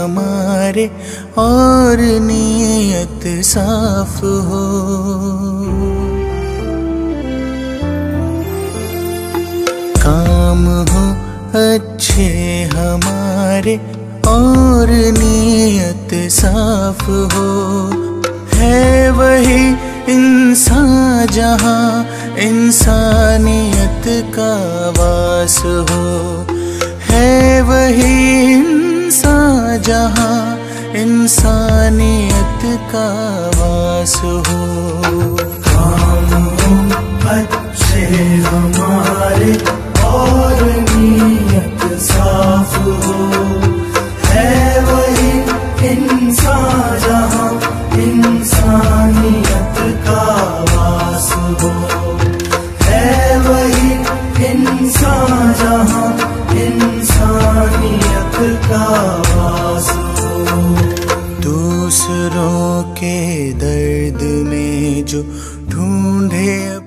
हमारे और नीयत साफ हो। काम हो अच्छे हमारे और नीयत साफ हो। है वही इंसान जहाँ इंसानियत का वास हो। है वही इंसान जहाँ इंसानियत का वास हो। काम हो अच्छे हमारे और नीयत साफ हो। है वही इंसान जहाँ इंसानियत का वास हो। है वही इंसान जहाँ इंसानियत का वास हो। दूसरों के दर्द में जो ढूंढे